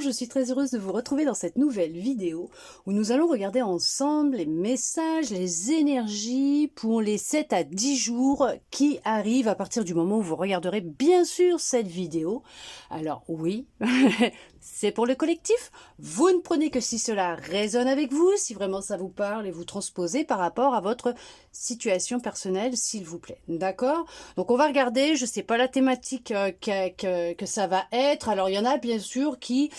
je suis très heureuse de vous retrouver dans cette nouvelle vidéo où nous allons regarder ensemble les messages, les énergies pour les 7 à 10 jours qui arrivent à partir du moment où vous regarderez bien sûr cette vidéo. Alors oui, c'est pour le collectif. Vous ne prenez que si cela résonne avec vous, si vraiment ça vous parle et vous transposez par rapport à votre situation personnelle, s'il vous plaît. D'accord? Donc on va regarder, je sais pas la thématique que ça va être. Alors il y en a bien sûr qui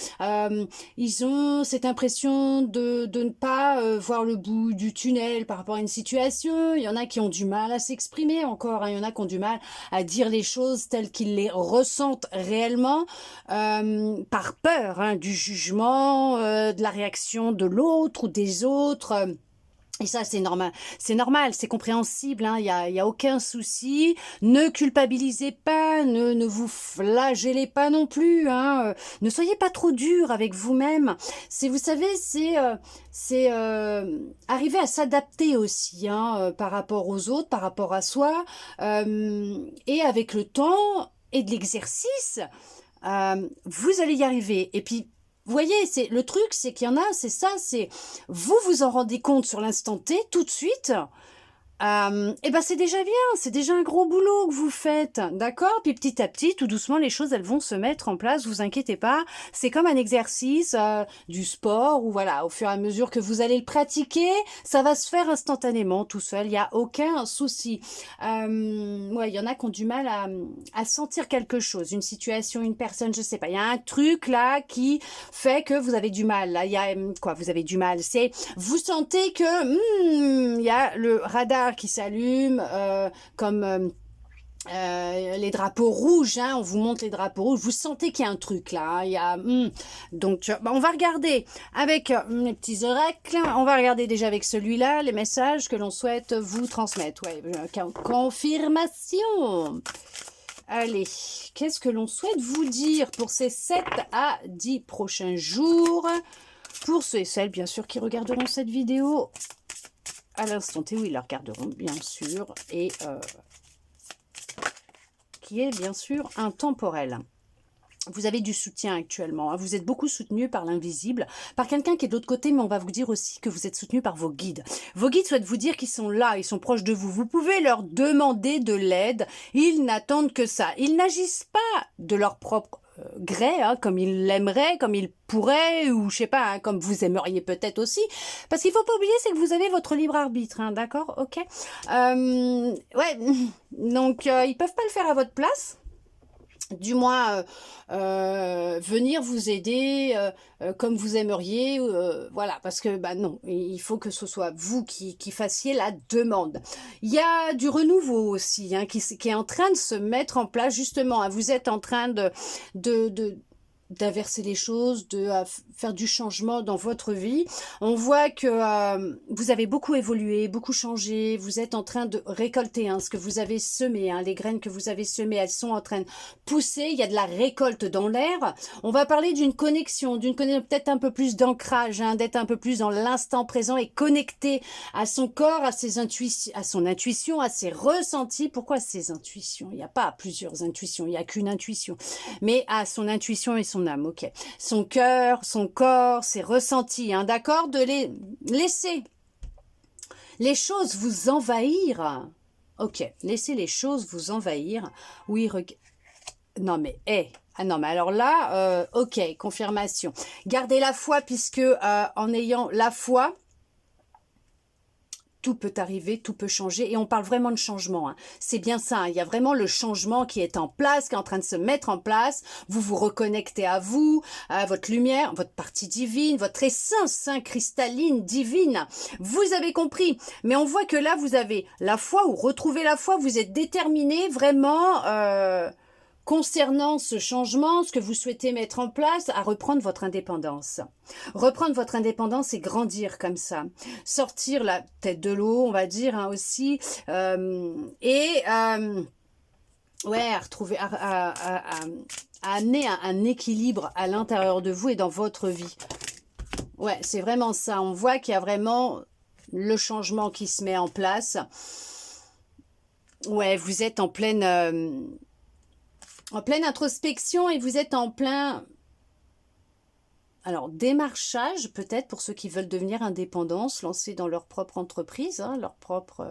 ils ont cette impression de ne pas voir le bout du tunnel par rapport à une situation. Il y en a qui ont du mal à s'exprimer encore, hein. Il y en a qui ont du mal à dire les choses telles qu'ils les ressentent réellement par peur du jugement, de la réaction de l'autre ou des autres. Et ça, c'est normal, c'est compréhensible, hein, y a aucun souci. Ne culpabilisez pas, ne vous flagellez pas non plus, hein, ne soyez pas trop dur avec vous-même. Vous savez, c'est arriver à s'adapter aussi, hein, par rapport aux autres, par rapport à soi, et avec le temps et de l'exercice, vous allez y arriver. Et puis, vous voyez, le truc, c'est qu'il y en a, c'est ça, c'est vous vous en rendez compte sur l'instant T, tout de suite. Et ben c'est déjà bien, c'est déjà un gros boulot que vous faites, d'accord? Puis petit à petit, tout doucement, les choses elles vont se mettre en place. Vous inquiétez pas, c'est comme un exercice du sport où voilà, au fur et à mesure que vous allez le pratiquer, ça va se faire instantanément, tout seul. Il y a aucun souci. Ouais, il y en a qui ont du mal à sentir quelque chose, une situation, une personne, je sais pas. Il y a un truc là qui fait que vous avez du mal. Là, il y a quoi? Vous avez du mal. C'est vous sentez que il y a le radar qui s'allume comme les drapeaux rouges, hein, on vous montre les drapeaux rouges, vous sentez qu'il y a un truc là, hein, il y a, donc on va regarder avec les petits oracles, on va regarder déjà avec celui-là les messages que l'on souhaite vous transmettre. Ouais, confirmation. Allez, qu'est-ce que l'on souhaite vous dire pour ces 7 à 10 prochains jours, pour ceux et celles bien sûr qui regarderont cette vidéo à l'instant T, où ils la regarderont bien sûr, et qui est bien sûr intemporel. Vous avez du soutien actuellement, hein. Vous êtes beaucoup soutenu par l'invisible, par quelqu'un qui est de l'autre côté, mais on va vous dire aussi que vous êtes soutenu par vos guides. Vos guides souhaitent vous dire qu'ils sont là, ils sont proches de vous. Vous pouvez leur demander de l'aide, ils n'attendent que ça. Ils n'agissent pas de leur propre gré, hein, comme ils l'aimeraient, comme ils pourraient, ou je sais pas, hein, comme vous aimeriez peut-être aussi. Parce qu'il faut pas oublier, c'est que vous avez votre libre arbitre, hein, d'accord? Ok. Ouais, donc ils peuvent pas le faire à votre place. Du moins venir vous aider comme vous aimeriez, voilà, parce que bah non, il faut que ce soit vous qui fassiez la demande. Il y a du renouveau aussi, hein, qui est en train de se mettre en place justement, hein. Vous êtes en train d'inverser les choses, de faire du changement dans votre vie. On voit que vous avez beaucoup évolué, beaucoup changé, vous êtes en train de récolter, hein, ce que vous avez semé, hein, les graines que vous avez semées, elles sont en train de pousser, il y a de la récolte dans l'air. On va parler d'une connexion, peut-être un peu plus d'ancrage, hein, d'être un peu plus dans l'instant présent et connecté à son corps, à ses intuitions, à son intuition, à ses ressentis. Pourquoi ses intuitions? Il n'y a pas plusieurs intuitions, il n'y a qu'une intuition, mais à son intuition et son âme, ok. Son cœur, son corps, ses ressentis, hein, d'accord? De les laisser les choses vous envahir. Ok, laissez les choses vous envahir. Oui, non mais, ah non mais alors là, ok, confirmation. Gardez la foi puisque en ayant la foi, tout peut arriver, tout peut changer, et on parle vraiment de changement, hein. C'est bien ça, hein. Il y a vraiment le changement qui est en place, qui est en train de se mettre en place. Vous vous reconnectez à vous, à votre lumière, votre partie divine, votre essence, hein, cristalline, divine. Vous avez compris, mais on voit que là, vous avez la foi, ou retrouvez la foi, vous êtes déterminé vraiment concernant ce changement, ce que vous souhaitez mettre en place, à reprendre votre indépendance. Reprendre votre indépendance et grandir comme ça. Sortir la tête de l'eau, on va dire, hein, aussi. Ouais, à retrouver, à amener un équilibre à l'intérieur de vous et dans votre vie. Ouais, c'est vraiment ça. On voit qu'il y a vraiment le changement qui se met en place. Ouais, vous êtes en pleine introspection et vous êtes en plein Alors, démarchage, peut-être pour ceux qui veulent devenir indépendants, se lancer dans leur propre entreprise, hein, leur propre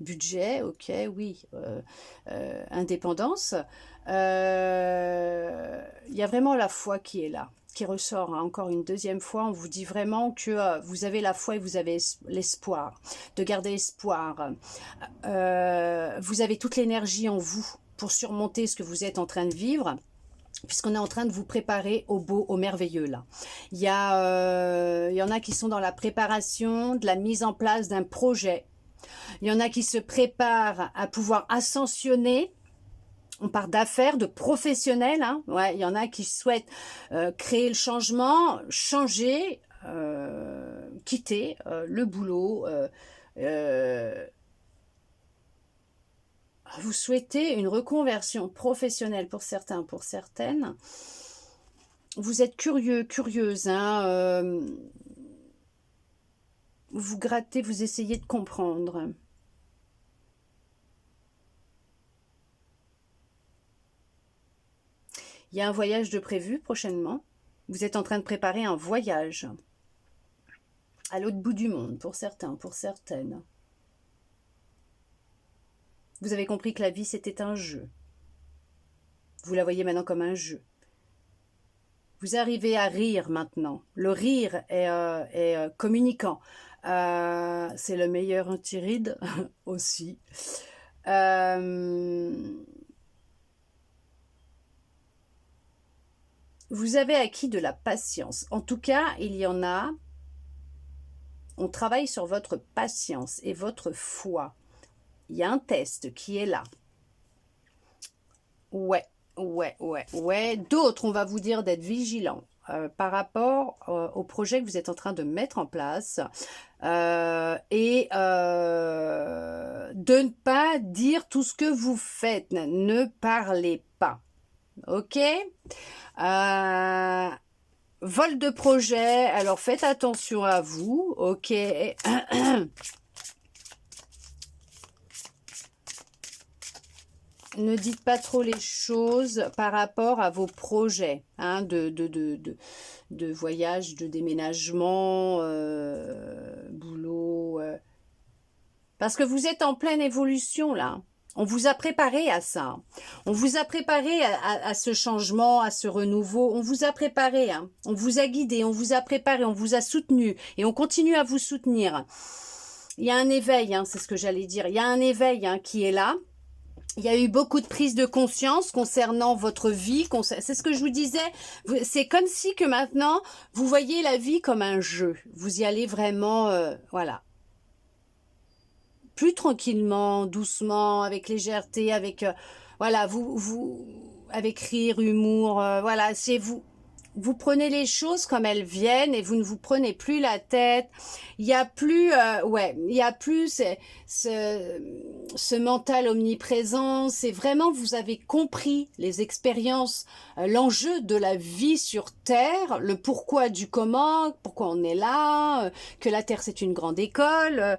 budget, ok, oui, indépendance. Il y a vraiment la foi qui est là, qui ressort, hein. Encore une deuxième fois, on vous dit vraiment que vous avez la foi et vous avez l'espoir, de garder espoir. Vous avez toute l'énergie en vous pour surmonter ce que vous êtes en train de vivre, puisqu'on est en train de vous préparer au beau, au merveilleux là. Il y en a qui sont dans la préparation de la mise en place d'un projet. Il y en a qui se préparent à pouvoir ascensionner. On parle d'affaires, de professionnels. Hein. Ouais, il y en a qui souhaitent créer le changement, changer, quitter le boulot. Vous souhaitez une reconversion professionnelle pour certains, pour certaines. Vous êtes curieux, curieuse. Hein, vous grattez, vous essayez de comprendre. Il y a un voyage de prévu prochainement. Vous êtes en train de préparer un voyage à l'autre bout du monde, pour certains, pour certaines. Vous avez compris que la vie, c'était un jeu. Vous la voyez maintenant comme un jeu. Vous arrivez à rire maintenant. Le rire est communicant. C'est le meilleur antiride aussi. Vous avez acquis de la patience. En tout cas, il y en a. On travaille sur votre patience et votre foi. Il y a un test qui est là. Ouais. D'autres, on va vous dire d'être vigilant par rapport au projet que vous êtes en train de mettre en place et de ne pas dire tout ce que vous faites. Ne parlez pas. Ok ? Vol de projet, alors faites attention à vous, ok. Ne dites pas trop les choses par rapport à vos projets, hein, de voyage, de déménagement, boulot. Parce que vous êtes en pleine évolution là. On vous a préparé à ça. On vous a préparé à ce changement, à ce renouveau. On vous a préparé. Hein. On vous a guidé, on vous a préparé, on vous a soutenu. Et on continue à vous soutenir. Il y a un éveil, hein, c'est ce que j'allais dire. Il y a un éveil hein, qui est là. Il y a eu beaucoup de prise de conscience concernant votre vie. C'est ce que je vous disais. C'est comme si que maintenant, vous voyez la vie comme un jeu. Vous y allez vraiment, voilà. Plus tranquillement, doucement, avec légèreté, avec voilà, avec rire, humour, voilà, c'est vous prenez les choses comme elles viennent et vous ne vous prenez plus la tête. Il y a plus il y a plus ce mental omniprésent, c'est vraiment vous avez compris les expériences, l'enjeu de la vie sur terre, le pourquoi du comment, pourquoi on est là, que la terre c'est une grande école,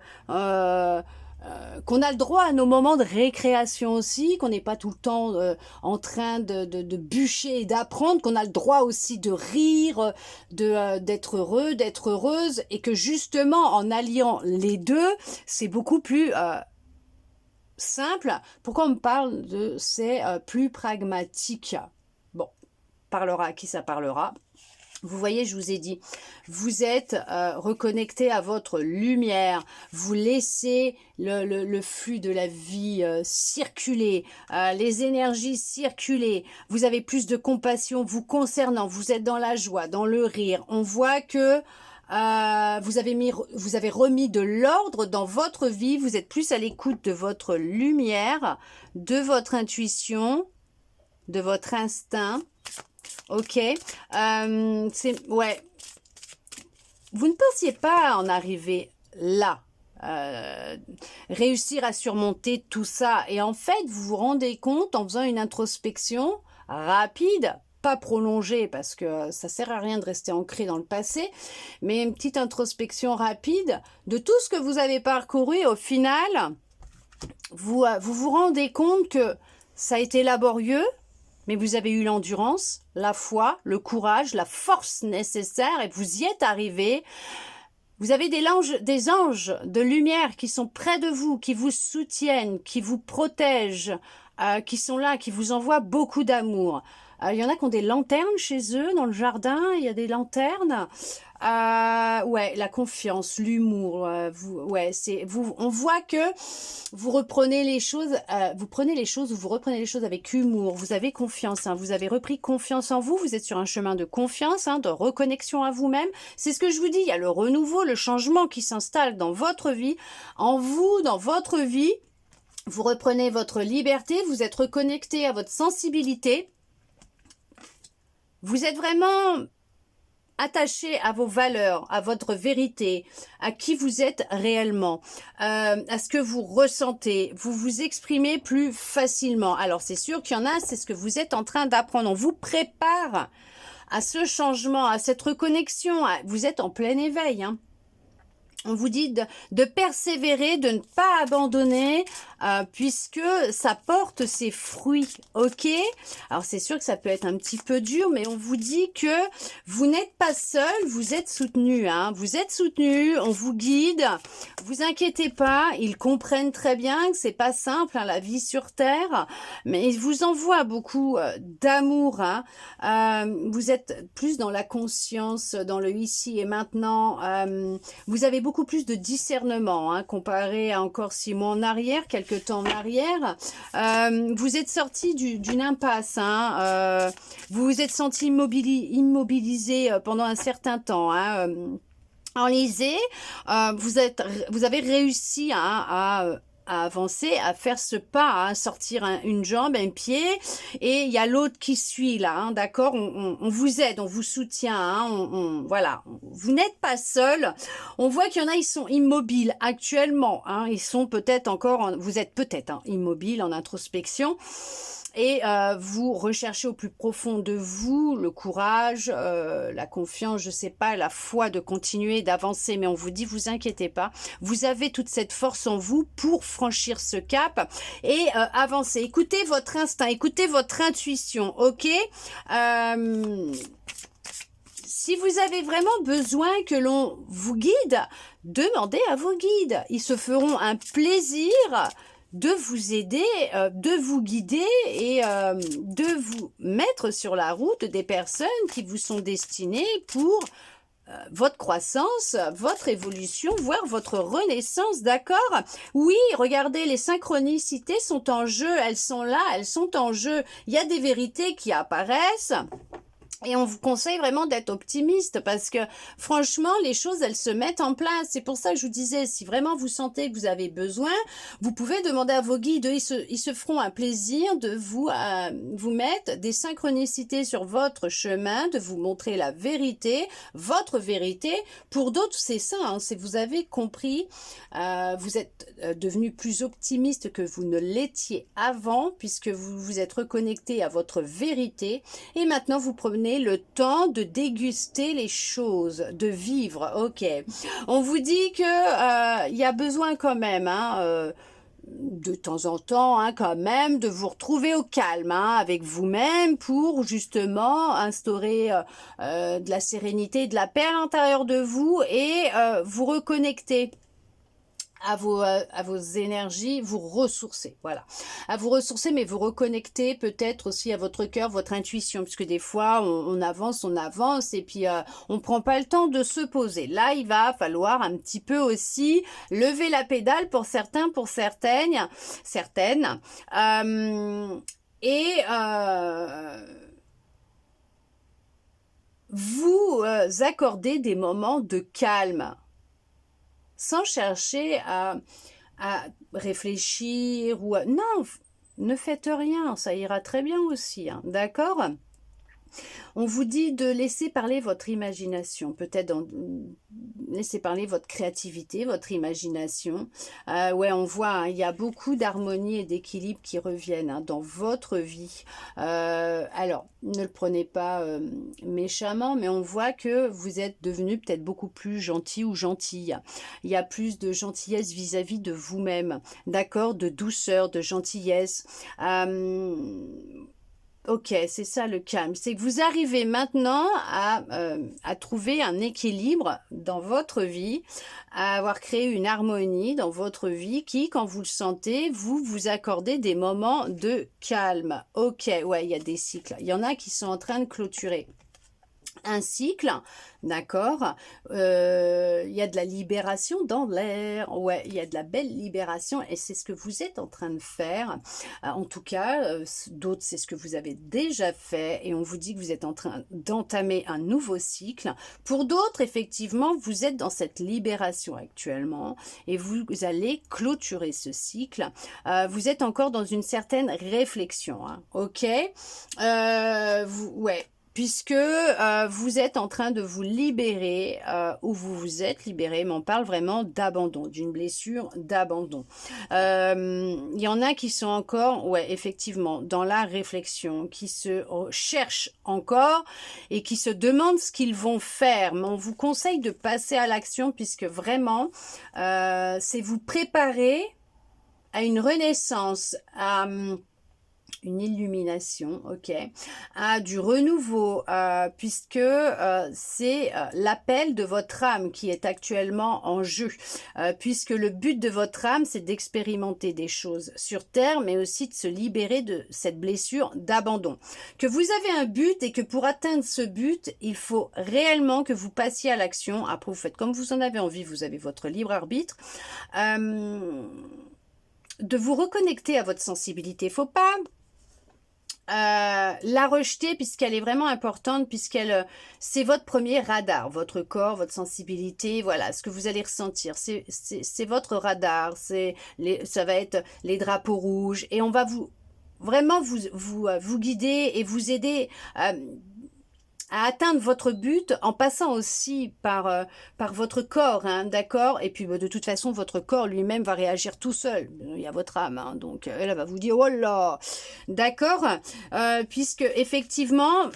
qu'on a le droit à nos moments de récréation aussi, qu'on n'est pas tout le temps en train de bûcher et d'apprendre, qu'on a le droit aussi de rire, d'être heureux, d'être heureuse, et que justement en alliant les deux, c'est beaucoup plus simple. Pourquoi on me parle de c'est plus pragmatique? Bon, parlera à qui ça parlera. Vous voyez, je vous ai dit, vous êtes reconnecté à votre lumière, vous laissez le flux de la vie circuler, les énergies circuler, vous avez plus de compassion vous concernant, vous êtes dans la joie, dans le rire. On voit que vous avez remis de l'ordre dans votre vie, vous êtes plus à l'écoute de votre lumière, de votre intuition, de votre instinct. Ok, ouais. Vous ne pensiez pas en arriver là, réussir à surmonter tout ça. Et en fait, vous vous rendez compte en faisant une introspection rapide, pas prolongée parce que ça sert à rien de rester ancré dans le passé, mais une petite introspection rapide de tout ce que vous avez parcouru. Et au final, vous vous rendez compte que ça a été laborieux. mais vous avez eu l'endurance, la foi, le courage, la force nécessaire et vous y êtes arrivé. Vous avez des anges de lumière qui sont près de vous, qui vous soutiennent, qui vous protègent, qui sont là, qui vous envoient beaucoup d'amour. Il y en a qui ont des lanternes chez eux dans le jardin, il y a des lanternes. Ouais, la confiance, l'humour, ouais, on voit que vous reprenez les choses, vous reprenez les choses avec humour. Vous avez confiance, hein, vous avez repris confiance en vous. Vous êtes sur un chemin de confiance, hein, de reconnexion à vous-même. C'est ce que je vous dis. Il y a le renouveau, le changement qui s'installe dans votre vie, en vous, dans votre vie. Vous reprenez votre liberté. Vous êtes reconnecté à votre sensibilité. Vous êtes vraiment attaché à vos valeurs, à votre vérité, à qui vous êtes réellement, à ce que vous ressentez. Vous vous exprimez plus facilement. Alors c'est sûr qu'il y en a, c'est ce que vous êtes en train d'apprendre. On vous prépare à ce changement, à cette reconnexion. Vous êtes en plein éveil, hein. On vous dit de persévérer, de ne pas abandonner, puisque ça porte ses fruits, ok? Alors c'est sûr que ça peut être un petit peu dur, mais on vous dit que vous n'êtes pas seul, vous êtes soutenu, hein? Vous êtes soutenu, on vous guide, vous inquiétez pas, ils comprennent très bien que c'est pas simple, hein, la vie sur Terre, mais ils vous envoient beaucoup d'amour, hein? Vous êtes plus dans la conscience, dans le ici et maintenant, vous avez beaucoup plus de discernement, hein, comparé à encore 6 mois en arrière, quelques temps en arrière. Vous êtes sorti d'une impasse, hein, vous vous êtes senti immobilisé pendant un certain temps, hein, enlisé. Vous avez réussi, hein, à avancer, à faire ce pas, à sortir une jambe, un pied, et il y a l'autre qui suit là, hein, d'accord, on vous aide, on vous soutient, hein, voilà, vous n'êtes pas seul. On voit qu'il y en a, ils sont immobiles actuellement, hein, ils sont peut-être encore, vous êtes peut-être immobile en introspection. Et vous recherchez au plus profond de vous le courage, la confiance, je sais pas, la foi de continuer, d'avancer. Mais on vous dit, vous inquiétez pas, vous avez toute cette force en vous pour franchir ce cap et avancer. Écoutez votre instinct, écoutez votre intuition, ok? Si vous avez vraiment besoin que l'on vous guide, demandez à vos guides. Ils se feront un plaisir de vous aider, de vous guider et de vous mettre sur la route des personnes qui vous sont destinées pour votre croissance, votre évolution, voire votre renaissance, d'accord? Oui, regardez, les synchronicités sont en jeu, elles sont là, elles sont en jeu. Il y a des vérités qui apparaissent. Et on vous conseille vraiment d'être optimiste parce que franchement, les choses, elles se mettent en place. C'est pour ça que je vous disais, si vraiment vous sentez que vous avez besoin, vous pouvez demander à vos guides, ils se feront un plaisir de vous mettre des synchronicités sur votre chemin, de vous montrer la vérité, votre vérité. Pour d'autres, c'est ça, hein, c'est vous avez compris, vous êtes devenu plus optimiste que vous ne l'étiez avant puisque vous vous êtes reconnecté à votre vérité et maintenant vous prenez le temps de déguster les choses, de vivre, ok. On vous dit que il y a besoin quand même, hein, de temps en temps, hein, quand même, de vous retrouver au calme, hein, avec vous-même pour justement instaurer de la sérénité et de la paix à l'intérieur de vous et vous reconnecter à vos énergies, vous ressourcer, voilà. À vous ressourcer, mais vous reconnecter peut-être aussi à votre cœur, votre intuition, puisque des fois, on avance, et puis on prend pas le temps de se poser. Là, il va falloir un petit peu aussi lever la pédale pour certains, pour certaines, et vous accorder des moments de calme, sans chercher à réfléchir ou non, ne faites rien, ça ira très bien aussi, hein, d'accord? On vous dit de laisser parler votre imagination, peut-être laisser parler votre créativité, votre imagination. Ouais, on voit, hein, il y a beaucoup d'harmonie et d'équilibre qui reviennent, hein, dans votre vie. Alors, ne le prenez pas méchamment, mais on voit que vous êtes devenu peut-être beaucoup plus gentil ou gentille. Il y a plus de gentillesse vis-à-vis de vous-même, d'accord, de douceur, de gentillesse. Ok, c'est ça le calme. C'est que vous arrivez maintenant à trouver un équilibre dans votre vie, à avoir créé une harmonie dans votre vie qui, quand vous le sentez, vous accordez des moments de calme. Ok, ouais, il y a des cycles. Il y en a qui sont en train de clôturer un cycle, d'accord. Il y a de la libération dans l'air, ouais, il y a de la belle libération et c'est ce que vous êtes en train de faire. En tout cas, d'autres, c'est ce que vous avez déjà fait et on vous dit que vous êtes en train d'entamer un nouveau cycle. Pour d'autres, effectivement, vous êtes dans cette libération actuellement et vous allez clôturer ce cycle. Vous êtes encore dans une certaine réflexion, hein, ok. Ouais, puisque vous êtes en train de vous libérer, ou vous vous êtes libéré, mais on parle vraiment d'abandon, d'une blessure d'abandon. Il y en a qui sont encore, ouais, effectivement, dans la réflexion, qui se cherchent encore et qui se demandent ce qu'ils vont faire. Mais on vous conseille de passer à l'action, puisque vraiment, c'est vous préparer à une renaissance, à une illumination, ok, à du renouveau, puisque c'est l'appel de votre âme qui est actuellement en jeu, puisque le but de votre âme, c'est d'expérimenter des choses sur Terre, mais aussi de se libérer de cette blessure d'abandon. Que vous avez un but et que pour atteindre ce but, il faut réellement que vous passiez à l'action. Après, vous faites comme vous en avez envie, vous avez votre libre arbitre. De vous reconnecter à votre sensibilité. Faut pas la rejeter puisqu'elle est vraiment importante, puisqu'elle c'est votre premier radar, votre corps, votre sensibilité, voilà ce que vous allez ressentir, c'est votre radar, ça va être les drapeaux rouges et on va vraiment vous guider et vous aider à atteindre votre but en passant aussi par votre corps, hein, d'accord. Et puis de toute façon, votre corps lui-même va réagir tout seul. Il y a votre âme, hein, donc elle va vous dire, oh là, d'accord, puisque effectivement,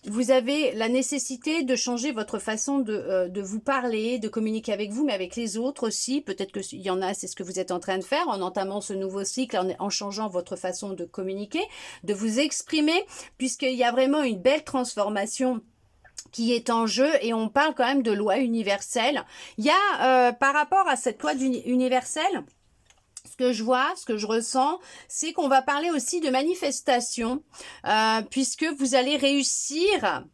vous avez la nécessité de changer votre façon de vous parler, de communiquer avec vous, mais avec les autres aussi. Peut-être qu'il y en a, c'est ce que vous êtes en train de faire en entamant ce nouveau cycle, en changeant votre façon de communiquer, de vous exprimer, puisqu'il y a vraiment une belle transformation qui est en jeu et on parle quand même de loi universelle. Il y a, par rapport à cette loi universelle, ce que je vois, ce que je ressens, c'est qu'on va parler aussi de manifestation, puisque vous allez réussir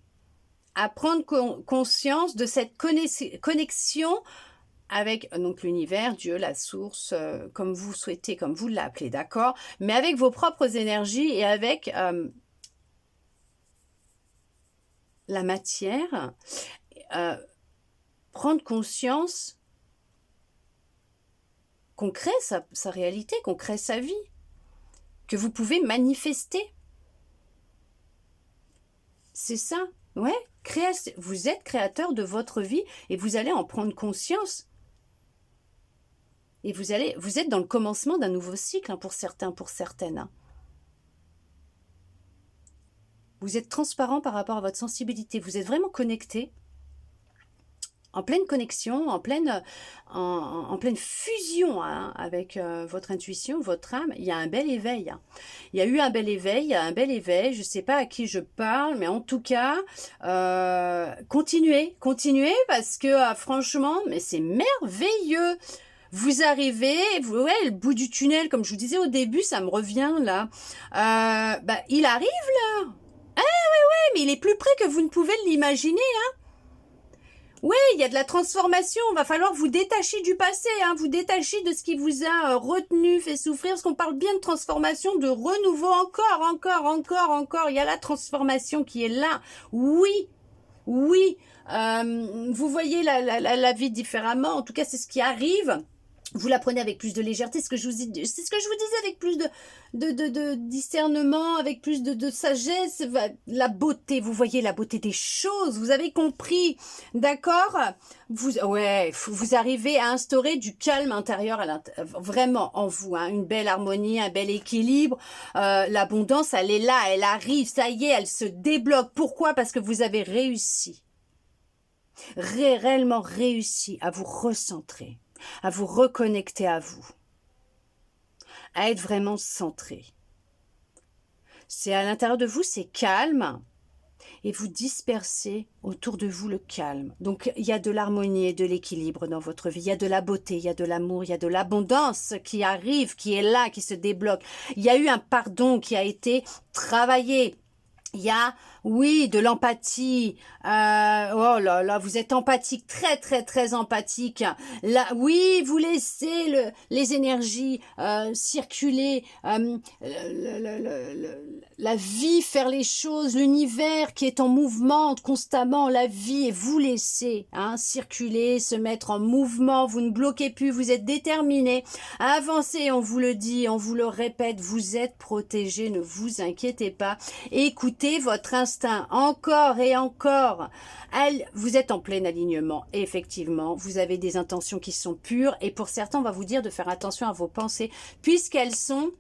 à prendre conscience de cette connexion avec donc l'univers, Dieu, la source, comme vous souhaitez, comme vous l'appelez, d'accord, mais avec vos propres énergies et avec la matière, prendre conscience qu'on crée sa réalité, qu'on crée sa vie, que vous pouvez manifester. C'est ça, ouais. Vous êtes créateur de votre vie et vous allez en prendre conscience. Et vous êtes dans le commencement d'un nouveau cycle, hein, pour certains, pour certaines. Hein. Vous êtes transparent par rapport à votre sensibilité. Vous êtes vraiment connecté. En pleine connexion, en pleine fusion, hein, avec votre intuition, votre âme, il y a un bel éveil. Hein. Il y a eu un bel éveil, il y a un bel éveil. Je ne sais pas à qui je parle, mais en tout cas, continuez parce que franchement, mais c'est merveilleux. Vous arrivez, ouais, le bout du tunnel, comme je vous disais au début, ça me revient là. Il arrive là. Ah ouais, mais il est plus près que vous ne pouvez l'imaginer, hein. Oui, il y a de la transformation. Il va falloir vous détacher du passé, hein, vous détacher de ce qui vous a retenu, fait souffrir. Parce qu'on parle bien de transformation, de renouveau, encore. Il y a la transformation qui est là. Oui. Vous voyez la vie différemment. En tout cas, c'est ce qui arrive. Vous la prenez avec plus de légèreté, c'est ce que je vous disais, avec plus de discernement, avec plus de sagesse, la beauté, vous voyez la beauté des choses, vous avez compris, d'accord? Vous arrivez à instaurer du calme intérieur vraiment en vous, hein, une belle harmonie, un bel équilibre, l'abondance, elle est là, elle arrive, ça y est, elle se débloque. Pourquoi? Parce que vous avez réussi, réellement réussi à vous recentrer, à vous reconnecter à vous, à être vraiment centré. C'est à l'intérieur de vous, c'est calme. Et vous dispersez autour de vous le calme. Donc, il y a de l'harmonie et de l'équilibre dans votre vie. Il y a de la beauté, il y a de l'amour, il y a de l'abondance qui arrive, qui est là, qui se débloque. Il y a eu un pardon qui a été travaillé. Il y a, oui, de l'empathie. Oh là là, vous êtes empathique, très très très empathique. Là, oui, vous laissez les énergies circuler, la vie faire les choses, l'univers qui est en mouvement constamment, la vie, et vous laissez circuler, se mettre en mouvement. Vous ne bloquez plus, vous êtes déterminé à avancer. On vous le dit, on vous le répète, vous êtes protégé, ne vous inquiétez pas. Écoutez votre instinct encore et encore. Vous êtes en plein alignement. Et effectivement, vous avez des intentions qui sont pures. Et pour certains, on va vous dire de faire attention à vos pensées puisqu'elles sont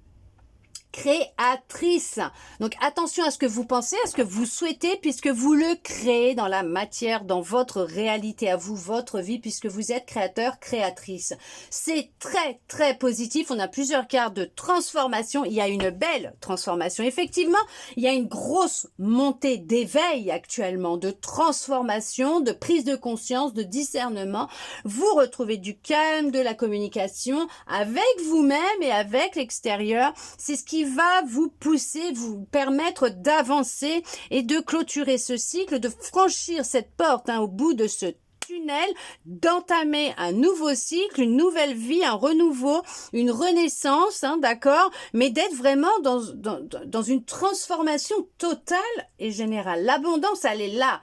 créatrice. Donc attention à ce que vous pensez, à ce que vous souhaitez, puisque vous le créez dans la matière, dans votre réalité à vous, votre vie, puisque vous êtes créateur, créatrice. C'est très très positif. On a plusieurs cartes de transformation. Il y a une belle transformation. Effectivement, il y a une grosse montée d'éveil actuellement, de transformation, de prise de conscience, de discernement. Vous retrouvez du calme, de la communication avec vous-même et avec l'extérieur. C'est ce qui va vous pousser, vous permettre d'avancer et de clôturer ce cycle, de franchir cette porte au bout de ce tunnel, d'entamer un nouveau cycle, une nouvelle vie, un renouveau, une renaissance, d'accord, mais d'être vraiment dans une transformation totale et générale. L'abondance, elle est là,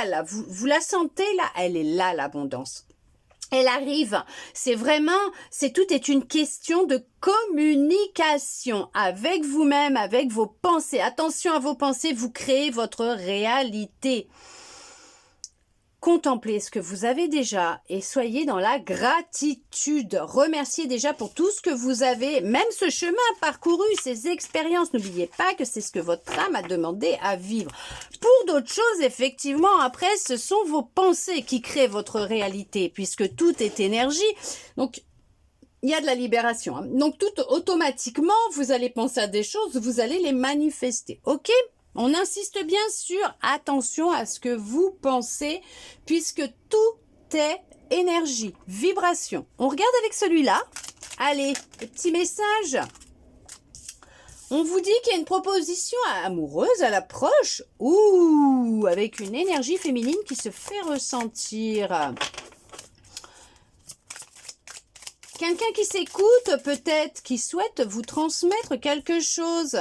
là. Vous la sentez là, elle est là, l'abondance. Elle arrive, tout est une question de communication avec vous-même, avec vos pensées. Attention à vos pensées, vous créez votre réalité. Contemplez ce que vous avez déjà et soyez dans la gratitude. Remerciez déjà pour tout ce que vous avez, même ce chemin parcouru, ces expériences. N'oubliez pas que c'est ce que votre âme a demandé à vivre. Pour d'autres choses, effectivement, après, ce sont vos pensées qui créent votre réalité, puisque tout est énergie. Donc, il y a de la libération. Donc, tout automatiquement, vous allez penser à des choses, vous allez les manifester. OK ? On insiste bien sur attention à ce que vous pensez, puisque tout est énergie, vibration. On regarde avec celui-là. Allez, le petit message. On vous dit qu'il y a une proposition amoureuse à l'approche. Ouh, avec une énergie féminine qui se fait ressentir. Quelqu'un qui s'écoute, peut-être, qui souhaite vous transmettre quelque chose.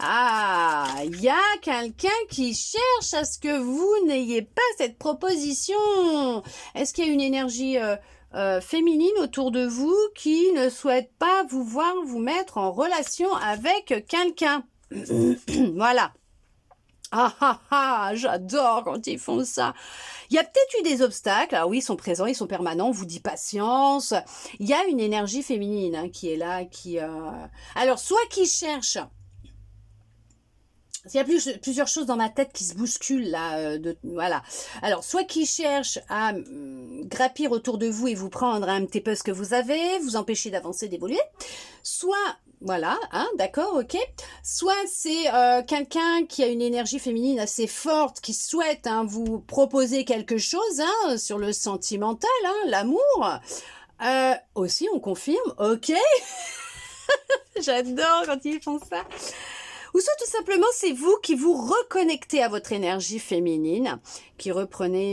Ah, il y a quelqu'un qui cherche à ce que vous n'ayez pas cette proposition. Est-ce qu'il y a une énergie féminine autour de vous qui ne souhaite pas vous voir vous mettre en relation avec quelqu'un? Voilà. Ah ah ah, j'adore quand ils font ça. Il y a peut-être eu des obstacles. Ah oui, ils sont présents, ils sont permanents. On vous dit patience. Il y a une énergie féminine qui est là, alors, soit qui cherche. Il y a plusieurs choses dans ma tête qui se bousculent là, voilà. Alors, soit qui cherche à grappir autour de vous et vous prendre un petit peu ce que vous avez, vous empêcher d'avancer, d'évoluer, soit, voilà, d'accord, ok. Soit c'est quelqu'un qui a une énergie féminine assez forte, qui souhaite vous proposer quelque chose sur le sentimental, l'amour. Aussi, on confirme, ok. J'adore quand ils font ça. Ou soit tout simplement, c'est vous qui vous reconnectez à votre énergie féminine, qui vous reconnectez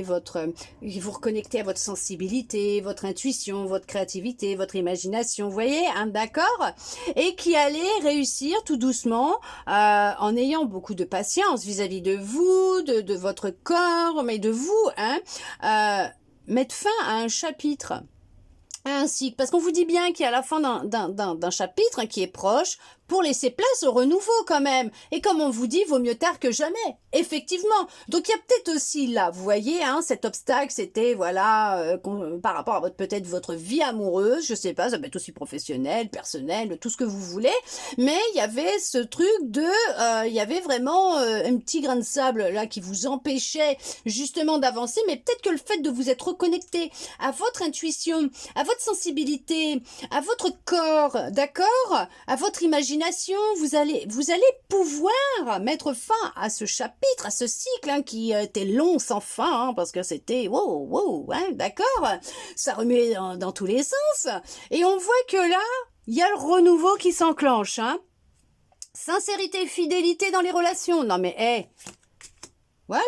à votre sensibilité, votre intuition, votre créativité, votre imagination, vous voyez, d'accord? Et qui allez réussir tout doucement, en ayant beaucoup de patience vis-à-vis de vous, de votre corps, mais de vous, mettre fin à un chapitre. Ainsi, parce qu'on vous dit bien qu'il y a la fin d'un chapitre qui est proche, pour laisser place au renouveau quand même. Et comme on vous dit, vaut mieux tard que jamais. Effectivement. Donc il y a peut-être aussi là, vous voyez, hein, cet obstacle, c'était voilà par rapport à peut-être votre vie amoureuse, je sais pas, ça peut être aussi professionnel, personnel, tout ce que vous voulez. Mais il y avait ce truc de, il y avait vraiment un petit grain de sable là qui vous empêchait justement d'avancer. Mais peut-être que le fait de vous être reconnecté à votre intuition, à votre sensibilité, à votre corps, d'accord, à votre imagination, vous allez pouvoir mettre fin à ce chapitre, à ce cycle hein, qui était long sans fin, hein, parce que c'était wow, hein, d'accord, ça remuait dans tous les sens, et on voit que là, il y a le renouveau qui s'enclenche, hein. Sincérité, fidélité dans les relations, non mais, voilà.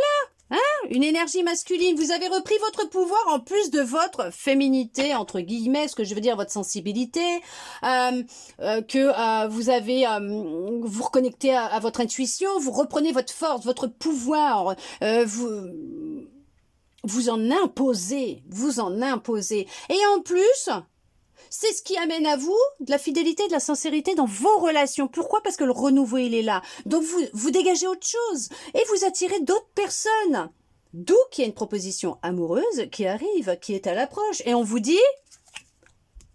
Hein, une énergie masculine, vous avez repris votre pouvoir en plus de votre féminité, entre guillemets, ce que je veux dire, votre sensibilité, que vous avez, vous reconnectez à votre intuition, vous reprenez votre force, votre pouvoir, vous en imposez, Et en plus, c'est ce qui amène à vous de la fidélité, de la sincérité dans vos relations. Pourquoi? Parce que le renouveau, il est là. Donc, vous dégagez autre chose et vous attirez d'autres personnes. D'où qu'il y a une proposition amoureuse qui arrive, qui est à l'approche. Et on vous dit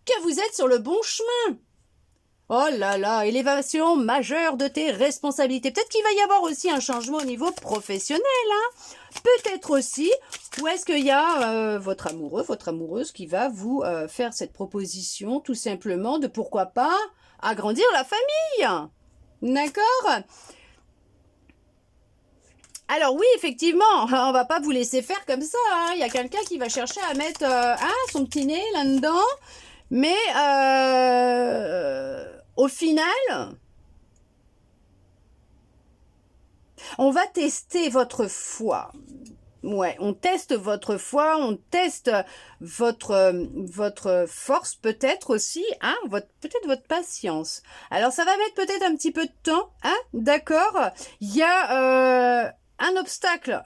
que vous êtes sur le bon chemin. Oh là là, élévation majeure de tes responsabilités. Peut-être qu'il va y avoir aussi un changement au niveau professionnel, hein. Peut-être aussi, ou est-ce qu'il y a votre amoureux, votre amoureuse qui va vous faire cette proposition tout simplement de pourquoi pas agrandir la famille. D'accord? Alors oui, effectivement, on va pas vous laisser faire comme ça, hein. Il y a quelqu'un qui va chercher à mettre son petit nez là-dedans, mais au final, on va tester votre foi. Ouais, on teste votre foi, on teste votre force peut-être aussi, hein, peut-être votre patience. Alors ça va mettre peut-être un petit peu de temps, hein, d'accord. Il y a un obstacle,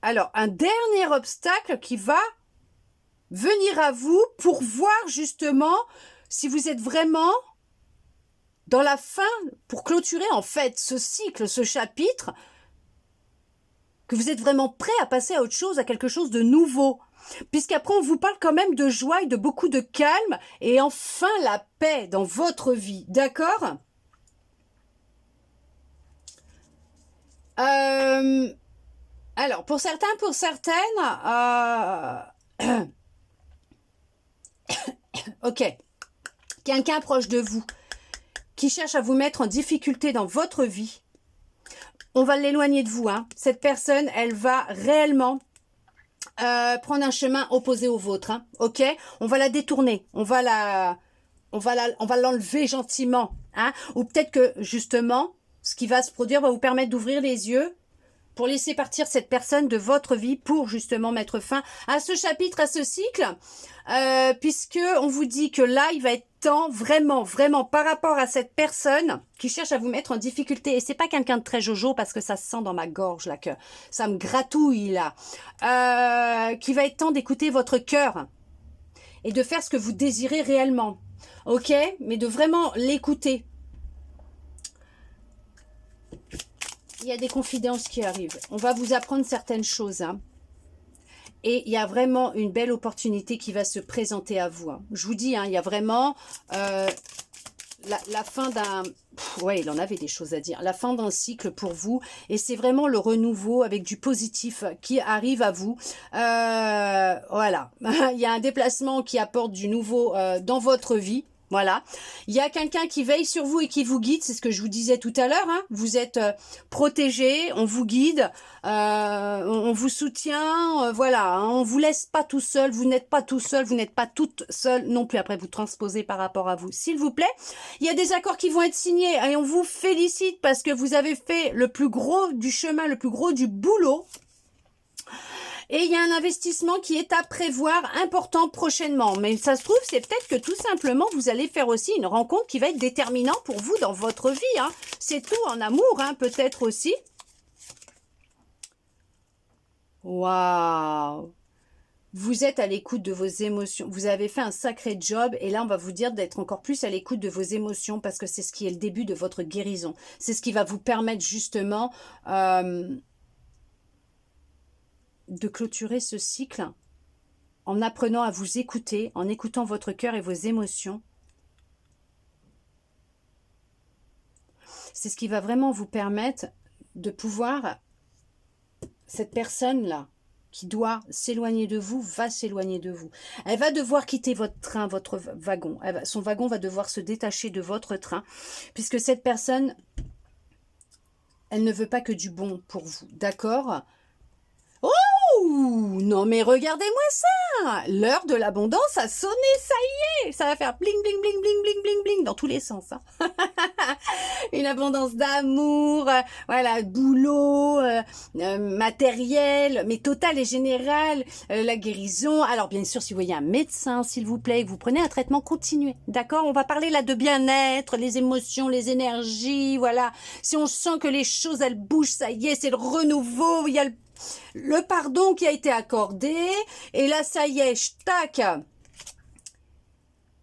alors un dernier obstacle qui va venir à vous pour voir justement si vous êtes vraiment dans la fin, pour clôturer en fait ce cycle, ce chapitre, que vous êtes vraiment prêt à passer à autre chose, à quelque chose de nouveau. Puisqu'après, on vous parle quand même de joie et de beaucoup de calme, et enfin la paix dans votre vie, d'accord? Alors, pour certains, pour certaines, ok, quelqu'un proche de vous qui cherche à vous mettre en difficulté dans votre vie, on va l'éloigner de vous, hein. Cette personne, elle va réellement prendre un chemin opposé au vôtre, hein. Ok, on va la détourner, on va l'enlever gentiment, hein. Ou peut-être que justement, ce qui va se produire va vous permettre d'ouvrir les yeux pour laisser partir cette personne de votre vie pour justement mettre fin à ce chapitre, à ce cycle, puisque on vous dit que là, il va être temps vraiment, vraiment par rapport à cette personne qui cherche à vous mettre en difficulté. Et c'est pas quelqu'un de très jojo parce que ça se sent dans ma gorge là, que ça me gratouille là, qui va être temps d'écouter votre cœur et de faire ce que vous désirez réellement. Ok, mais de vraiment l'écouter. Il y a des confidences qui arrivent. On va vous apprendre certaines choses, hein. Et il y a vraiment une belle opportunité qui va se présenter à vous, hein. Je vous dis, hein, il y a vraiment la fin d'un... Ouais, il en avait des choses à dire. La fin d'un cycle pour vous. Et c'est vraiment le renouveau avec du positif qui arrive à vous. Voilà. Il y a un déplacement qui apporte du nouveau dans votre vie. Voilà, il y a quelqu'un qui veille sur vous et qui vous guide, c'est ce que je vous disais tout à l'heure, hein. Vous êtes protégé, on vous guide, on vous soutient, voilà, hein. On vous laisse pas tout seul, vous n'êtes pas tout seul, vous n'êtes pas toute seule non plus, après vous transposez par rapport à vous, s'il vous plaît. Il y a des accords qui vont être signés et on vous félicite parce que vous avez fait le plus gros du chemin, le plus gros du boulot. Et il y a un investissement qui est à prévoir important prochainement. Mais ça se trouve, c'est peut-être que tout simplement, vous allez faire aussi une rencontre qui va être déterminante pour vous dans votre vie, hein. C'est tout en amour, hein, peut-être aussi. Waouh! Vous êtes à l'écoute de vos émotions. Vous avez fait un sacré job et là, on va vous dire d'être encore plus à l'écoute de vos émotions parce que c'est ce qui est le début de votre guérison. C'est ce qui va vous permettre justement de clôturer ce cycle en apprenant à vous écouter, en écoutant votre cœur et vos émotions. C'est ce qui va vraiment vous permettre de pouvoir, cette personne-là, qui doit s'éloigner de vous, va s'éloigner de vous. Elle va devoir quitter votre train, votre wagon. Son wagon va devoir se détacher de votre train, puisque cette personne, elle ne veut pas que du bon pour vous. D'accord ? Oh non mais regardez-moi ça! L'heure de l'abondance a sonné, ça y est! Ça va faire bling bling bling bling bling bling bling dans tous les sens. Hein. Une abondance d'amour, voilà, boulot, matériel, mais total et général, la guérison. Alors bien sûr, si vous voyez un médecin, s'il vous plaît, vous prenez un traitement continu, d'accord? On va parler là de bien-être, les émotions, les énergies, voilà. Si on sent que les choses, elles bougent, ça y est, c'est le renouveau, il y a le pardon qui a été accordé, et là, ça y est, tac.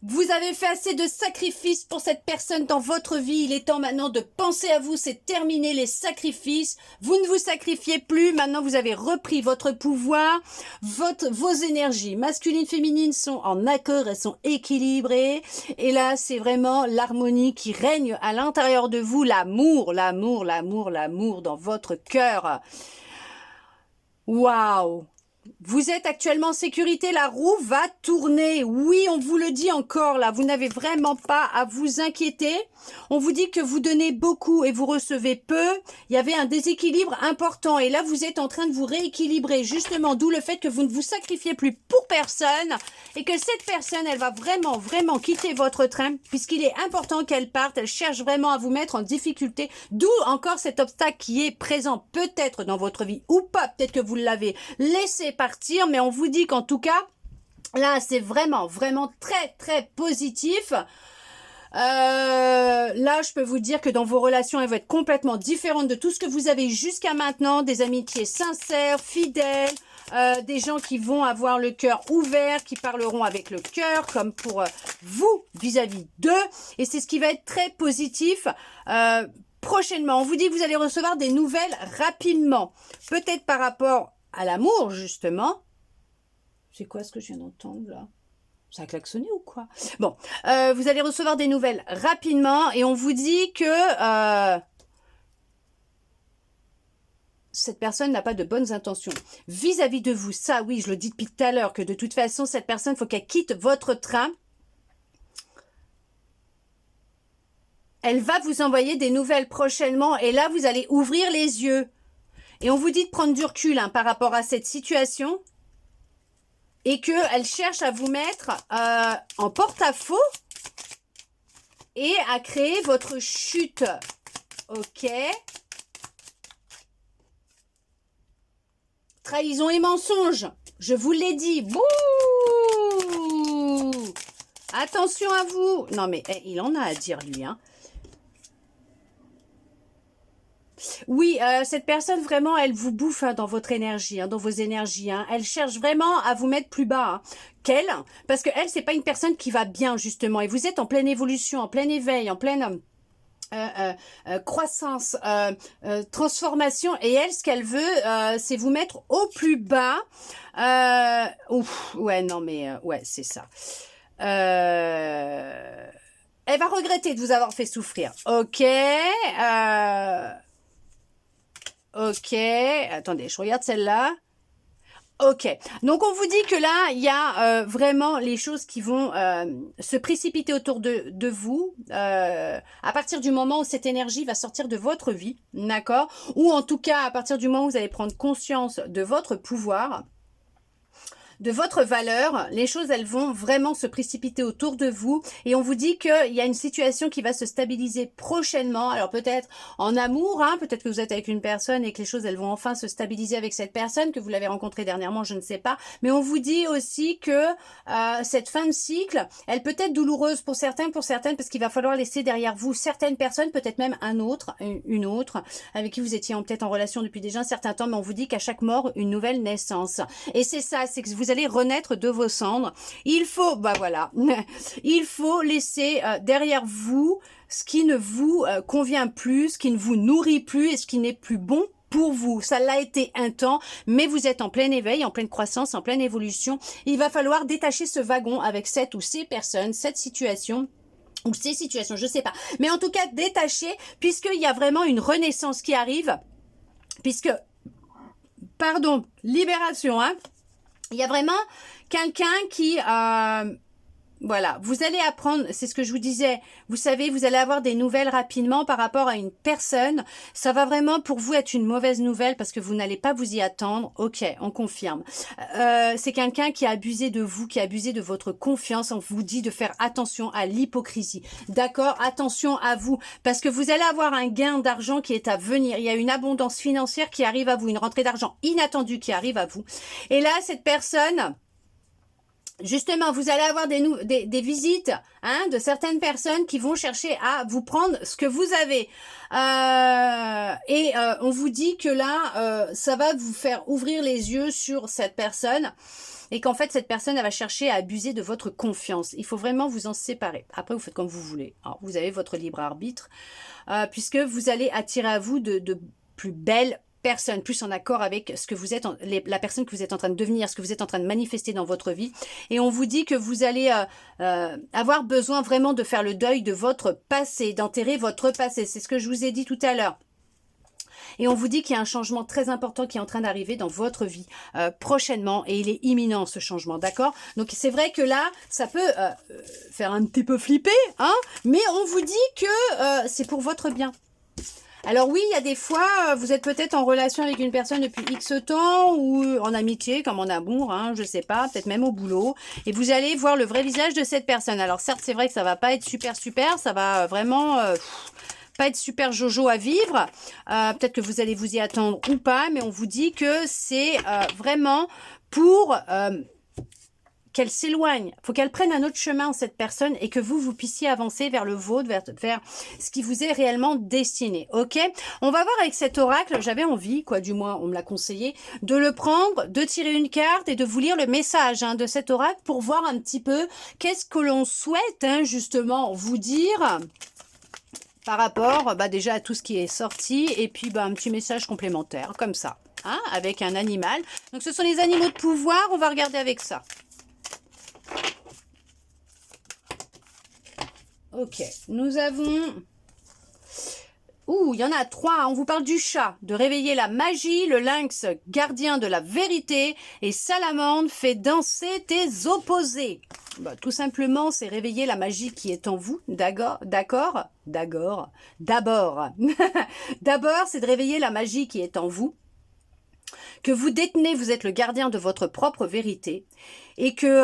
Vous avez fait assez de sacrifices pour cette personne dans votre vie. Il est temps maintenant de penser à vous. C'est terminé les sacrifices. Vous ne vous sacrifiez plus. Maintenant, vous avez repris votre pouvoir. Vos énergies masculines, féminines sont en accord. Elles sont équilibrées. Et là, c'est vraiment l'harmonie qui règne à l'intérieur de vous. L'amour, l'amour, l'amour, l'amour dans votre cœur. Waouh! Vous êtes actuellement en sécurité, la roue va tourner. Oui, on vous le dit encore là, vous n'avez vraiment pas à vous inquiéter. On vous dit que vous donnez beaucoup et vous recevez peu. Il y avait un déséquilibre important et là, vous êtes en train de vous rééquilibrer justement, d'où le fait que vous ne vous sacrifiez plus pour personne et que cette personne, elle va vraiment, vraiment quitter votre train puisqu'il est important qu'elle parte. Elle cherche vraiment à vous mettre en difficulté, d'où encore cet obstacle qui est présent peut-être dans votre vie ou pas. Peut-être que vous l'avez laissé partir, mais on vous dit qu'en tout cas, là, c'est vraiment, vraiment très, très positif. Là, je peux vous dire que dans vos relations, elles vont être complètement différentes de tout ce que vous avez jusqu'à maintenant, des amitiés sincères, fidèles, des gens qui vont avoir le cœur ouvert, qui parleront avec le cœur, comme pour vous, vis-à-vis d'eux, et c'est ce qui va être très positif. Prochainement, on vous dit que vous allez recevoir des nouvelles rapidement, peut-être par rapport à l'amour, justement. C'est quoi ce que je viens d'entendre, là? Ça a klaxonné ou quoi? Bon, vous allez recevoir des nouvelles rapidement et on vous dit que cette personne n'a pas de bonnes intentions vis-à-vis de vous. Ça, oui, je le dis depuis tout à l'heure, que de toute façon, cette personne, il faut qu'elle quitte votre train. Elle va vous envoyer des nouvelles prochainement et là, vous allez ouvrir les yeux. Et on vous dit de prendre du recul par rapport à cette situation et qu'elle cherche à vous mettre en porte-à-faux et à créer votre chute. Ok. Trahison et mensonge. Je vous l'ai dit. Bouh! Attention à vous. Non mais il en a à dire lui, hein. Oui, cette personne, vraiment, elle vous bouffe dans votre énergie, dans vos énergies. Elle cherche vraiment à vous mettre plus bas qu'elle, parce que elle, c'est pas une personne qui va bien, justement. Et vous êtes en pleine évolution, en plein éveil, en pleine croissance, transformation. Et elle, ce qu'elle veut, c'est vous mettre au plus bas. Ouf, ouais, non, mais ouais, c'est ça. Elle va regretter de vous avoir fait souffrir. Ok. Ok, attendez, je regarde celle-là. Ok, donc on vous dit que là, il y a vraiment les choses qui vont se précipiter autour de vous à partir du moment où cette énergie va sortir de votre vie, d'accord? Ou en tout cas, à partir du moment où vous allez prendre conscience de votre pouvoir, de votre valeur, les choses, elles vont vraiment se précipiter autour de vous et on vous dit qu'il y a une situation qui va se stabiliser prochainement. Alors peut-être en amour, peut-être que vous êtes avec une personne et que les choses, elles vont enfin se stabiliser avec cette personne, que vous l'avez rencontrée dernièrement, je ne sais pas. Mais on vous dit aussi que cette fin de cycle, elle peut être douloureuse pour certains, pour certaines, parce qu'il va falloir laisser derrière vous certaines personnes, peut-être même une autre, avec qui vous étiez peut-être en relation depuis déjà un certain temps, mais on vous dit qu'à chaque mort, une nouvelle naissance. Et c'est ça, c'est que vous vous allez renaître de vos cendres. Il faut, bah voilà, il faut laisser derrière vous ce qui ne vous convient plus, ce qui ne vous nourrit plus et ce qui n'est plus bon pour vous. Ça l'a été un temps, mais vous êtes en plein éveil, en pleine croissance, en pleine évolution. Il va falloir détacher ce wagon avec cette ou ces personnes, cette situation ou ces situations, je sais pas. Mais en tout cas, détacher, puisqu'il y a vraiment une renaissance qui arrive, puisque, pardon, libération, hein. Il y a vraiment quelqu'un qui... voilà, vous allez apprendre, c'est ce que je vous disais, vous savez, vous allez avoir des nouvelles rapidement par rapport à une personne. Ça va vraiment pour vous être une mauvaise nouvelle parce que vous n'allez pas vous y attendre. Ok, on confirme. C'est quelqu'un qui a abusé de vous, qui a abusé de votre confiance. On vous dit de faire attention à l'hypocrisie. D'accord? Attention à vous parce que vous allez avoir un gain d'argent qui est à venir. Il y a une abondance financière qui arrive à vous, une rentrée d'argent inattendue qui arrive à vous. Et là, cette personne... Justement, vous allez avoir des visites de certaines personnes qui vont chercher à vous prendre ce que vous avez. On vous dit que là, ça va vous faire ouvrir les yeux sur cette personne et qu'en fait, cette personne, elle va chercher à abuser de votre confiance. Il faut vraiment vous en séparer. Après, vous faites comme vous voulez. Alors, vous avez votre libre arbitre puisque vous allez attirer à vous de plus belles personne, plus en accord avec ce que vous êtes, la personne que vous êtes en train de devenir, ce que vous êtes en train de manifester dans votre vie. Et on vous dit que vous allez avoir besoin vraiment de faire le deuil de votre passé, d'enterrer votre passé. C'est ce que je vous ai dit tout à l'heure. Et on vous dit qu'il y a un changement très important qui est en train d'arriver dans votre vie prochainement et il est imminent ce changement, d'accord? Donc c'est vrai que là, ça peut faire un petit peu flipper, hein, mais on vous dit que c'est pour votre bien. Alors oui, il y a des fois, vous êtes peut-être en relation avec une personne depuis X temps ou en amitié, comme en amour, hein, je sais pas, peut-être même au boulot. Et vous allez voir le vrai visage de cette personne. Alors certes, c'est vrai que ça va pas être super, ça va vraiment pas être super jojo à vivre. Peut-être que vous allez vous y attendre ou pas, mais on vous dit que c'est vraiment pour... qu'elle s'éloigne, faut qu'elle prenne un autre chemin, cette personne, et que vous puissiez avancer vers le vôtre, vers ce qui vous est réellement destiné, ok? On va voir avec cet oracle, j'avais envie, quoi, du moins, on me l'a conseillé, de le prendre, de tirer une carte et de vous lire le message de cet oracle pour voir un petit peu qu'est-ce que l'on souhaite, justement, vous dire par rapport, déjà, à tout ce qui est sorti, et puis, un petit message complémentaire, comme ça, avec un animal. Donc, ce sont les animaux de pouvoir, on va regarder avec ça. Ok, nous avons... Ouh, il y en a 3. On vous parle du chat, de réveiller la magie, le lynx, gardien de la vérité, et salamandre fait danser tes opposés. Tout simplement, c'est réveiller la magie qui est en vous. D'abord. D'abord, c'est de réveiller la magie qui est en vous. Que vous détenez, vous êtes le gardien de votre propre vérité et que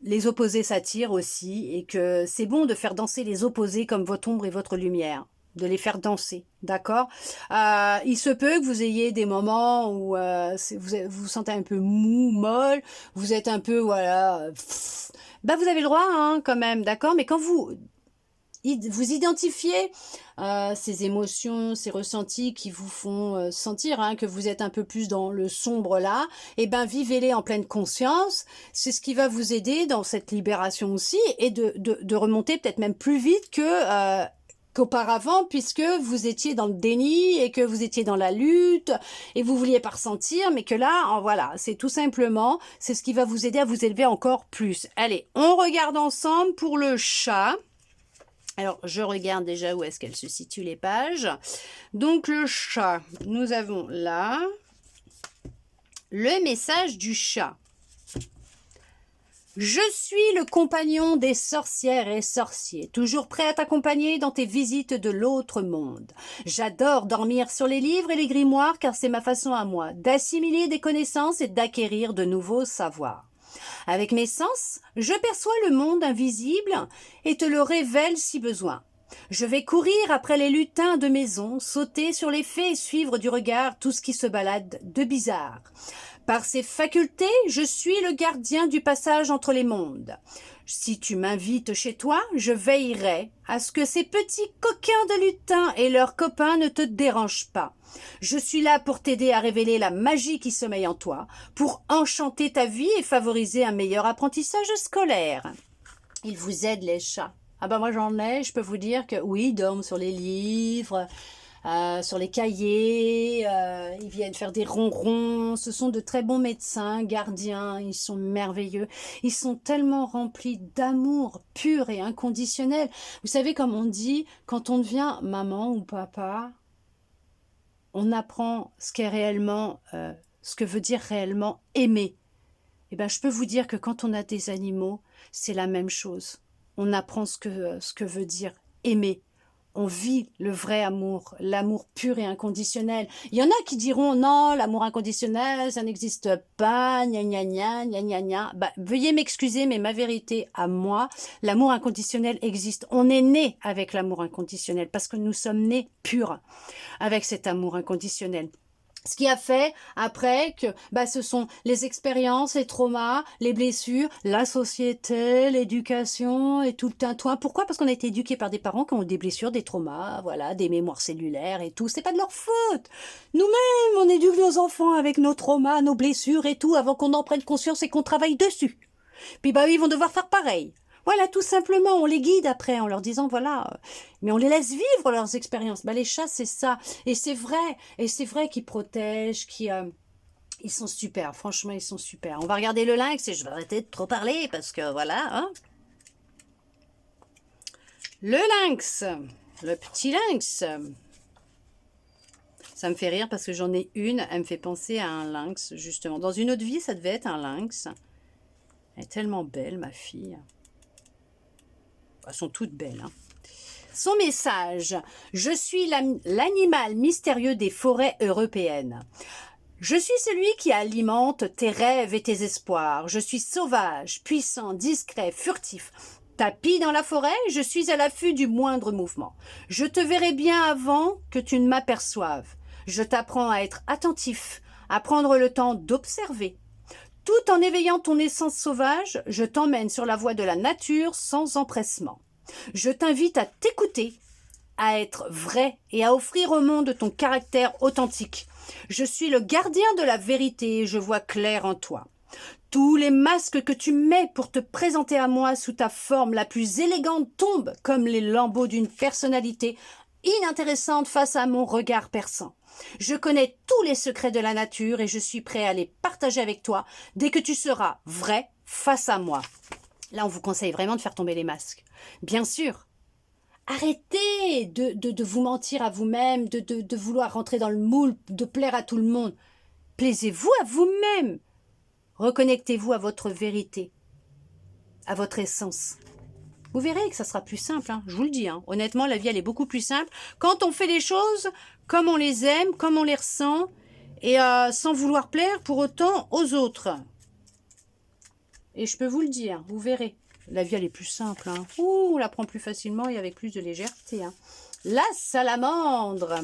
les opposés s'attirent aussi et que c'est bon de faire danser les opposés comme votre ombre et votre lumière, de les faire danser, d'accord? Il se peut que vous ayez des moments où vous vous sentez un peu mou, molle, vous êtes un peu, voilà, vous avez le droit quand même, d'accord? Mais quand vous identifiez ces émotions, ces ressentis qui vous font sentir que vous êtes un peu plus dans le sombre là, et vivez-les en pleine conscience. C'est ce qui va vous aider dans cette libération aussi et de remonter peut-être même plus vite que qu'auparavant, puisque vous étiez dans le déni et que vous étiez dans la lutte et vous vouliez pas ressentir, mais que là, voilà, c'est tout simplement, c'est ce qui va vous aider à vous élever encore plus. Allez, on regarde ensemble pour le chat. Alors, je regarde déjà où est-ce qu'elles se situent les pages. Donc, le chat, nous avons là le message du chat. Je suis le compagnon des sorcières et sorciers, toujours prêt à t'accompagner dans tes visites de l'autre monde. J'adore dormir sur les livres et les grimoires car c'est ma façon à moi d'assimiler des connaissances et d'acquérir de nouveaux savoirs. Avec mes sens, je perçois le monde invisible et te le révèle si besoin. Je vais courir après les lutins de maison, sauter sur les fées et suivre du regard tout ce qui se balade de bizarre. Par ses facultés, je suis le gardien du passage entre les mondes. Si tu m'invites chez toi, je veillerai à ce que ces petits coquins de lutins et leurs copains ne te dérangent pas. Je suis là pour t'aider à révéler la magie qui sommeille en toi, pour enchanter ta vie et favoriser un meilleur apprentissage scolaire. Ils vous aident, les chats. Ah ben moi j'en ai, je peux vous dire que oui, ils dorment sur les livres, sur les cahiers, ils viennent faire des ronrons, ce sont de très bons médecins, gardiens, ils sont merveilleux, ils sont tellement remplis d'amour pur et inconditionnel. Vous savez comme on dit, quand on devient maman ou papa, on apprend ce qu'est réellement, ce que veut dire réellement aimer. Eh ben je peux vous dire que quand on a des animaux, c'est la même chose. On apprend ce que veut dire aimer. On vit le vrai amour, l'amour pur et inconditionnel. Il y en a qui diront non, l'amour inconditionnel, ça n'existe pas, gna gna gna, gna gna gna. Bah, veuillez m'excuser, mais ma vérité à moi, l'amour inconditionnel existe. On est né avec l'amour inconditionnel parce que nous sommes nés purs avec cet amour inconditionnel. Ce qui a fait après que ce sont les expériences, les traumas, les blessures, la société, l'éducation et tout le tintouin. Pourquoi? Parce qu'on a été éduqués par des parents qui ont des blessures, des traumas, voilà, des mémoires cellulaires et tout. C'est pas de leur faute. Nous-mêmes, on éduque nos enfants avec nos traumas, nos blessures et tout avant qu'on en prenne conscience et qu'on travaille dessus. Puis ils vont devoir faire pareil. Voilà, tout simplement, on les guide après en leur disant, voilà, mais on les laisse vivre leurs expériences. Les chats, c'est ça. Et c'est vrai qu'ils protègent, ils sont super, franchement, ils sont super. On va regarder le lynx et je vais arrêter de trop parler parce que voilà, hein. Le lynx, le petit lynx. Ça me fait rire parce que j'en ai une, elle me fait penser à un lynx, justement. Dans une autre vie, ça devait être un lynx. Elle est tellement belle, ma fille. Elles sont toutes belles. Hein. Son message. Je suis l'animal mystérieux des forêts européennes. Je suis celui qui alimente tes rêves et tes espoirs. Je suis sauvage, puissant, discret, furtif. Tapis dans la forêt, je suis à l'affût du moindre mouvement. Je te verrai bien avant que tu ne m'aperçoives. Je t'apprends à être attentif, à prendre le temps d'observer. Tout en éveillant ton essence sauvage, je t'emmène sur la voie de la nature sans empressement. Je t'invite à t'écouter, à être vrai et à offrir au monde ton caractère authentique. Je suis le gardien de la vérité et je vois clair en toi. Tous les masques que tu mets pour te présenter à moi sous ta forme la plus élégante tombent comme les lambeaux d'une personnalité inintéressante face à mon regard perçant. Je connais tous les secrets de la nature et je suis prêt à les partager avec toi dès que tu seras vrai face à moi. Là, on vous conseille vraiment de faire tomber les masques. Bien sûr, arrêtez de vous mentir à vous-même, de vouloir rentrer dans le moule, de plaire à tout le monde. Plaisez-vous à vous-même. Reconnectez-vous à votre vérité, à votre essence. Vous verrez que ça sera plus simple, hein, je vous le dis. Hein. Honnêtement, la vie, elle est beaucoup plus simple. Quand on fait les choses comme on les aime, comme on les ressent, et sans vouloir plaire pour autant aux autres. Et je peux vous le dire, vous verrez. La vie, elle est plus simple. Hein. Ouh, on la prend plus facilement et avec plus de légèreté. Hein. La salamandre.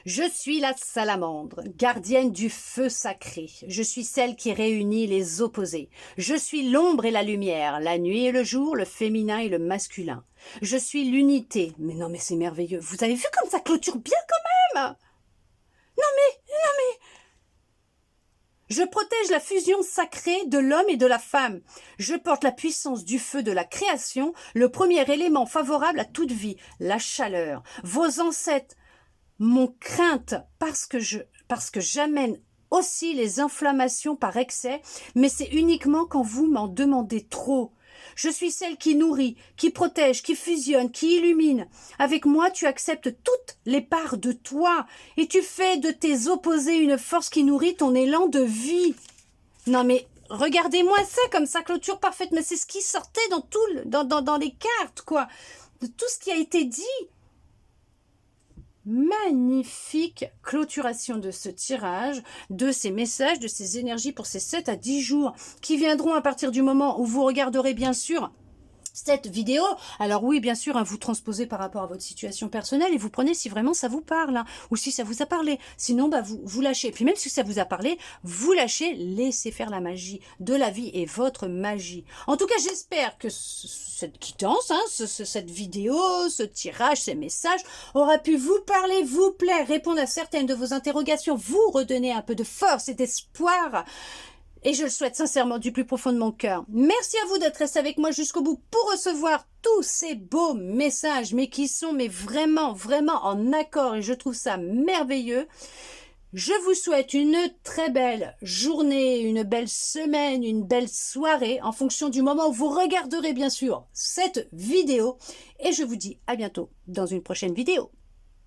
Je suis la salamandre, gardienne du feu sacré. Je suis celle qui réunit les opposés. Je suis l'ombre et la lumière, la nuit et le jour, le féminin et le masculin. Je suis l'unité. Mais non, mais c'est merveilleux. Vous avez vu comme ça clôture bien quand même? Non mais... Je protège la fusion sacrée de l'homme et de la femme. Je porte la puissance du feu de la création, le premier élément favorable à toute vie, la chaleur. Vos ancêtres m'ont crainte parce que j'amène aussi les inflammations par excès, mais c'est uniquement quand vous m'en demandez trop. Je suis celle qui nourrit, qui protège, qui fusionne, qui illumine. Avec moi, tu acceptes toutes les parts de toi et tu fais de tes opposés une force qui nourrit ton élan de vie. Non mais regardez-moi ça comme ça, clôture parfaite, mais c'est ce qui sortait dans les cartes, quoi, de tout ce qui a été dit. Magnifique clôturation de ce tirage, de ces messages, de ces énergies pour ces 7 à 10 jours qui viendront à partir du moment où vous regarderez bien sûr cette vidéo. Alors oui, bien sûr, hein, vous transposez par rapport à votre situation personnelle et vous prenez si vraiment ça vous parle, hein, ou si ça vous a parlé. Sinon, bah, vous lâchez. Et puis même si ça vous a parlé, vous lâchez, laissez faire la magie de la vie et votre magie. En tout cas, j'espère que cette quittance, hein, cette vidéo, ce tirage, ces messages aura pu vous parler, vous plaire, répondre à certaines de vos interrogations, vous redonner un peu de force et d'espoir. Et je le souhaite sincèrement du plus profond de mon cœur. Merci à vous d'être resté avec moi jusqu'au bout pour recevoir tous ces beaux messages, mais qui sont vraiment en accord et je trouve ça merveilleux. Je vous souhaite une très belle journée, une belle semaine, une belle soirée en fonction du moment où vous regarderez bien sûr cette vidéo. Et je vous dis à bientôt dans une prochaine vidéo.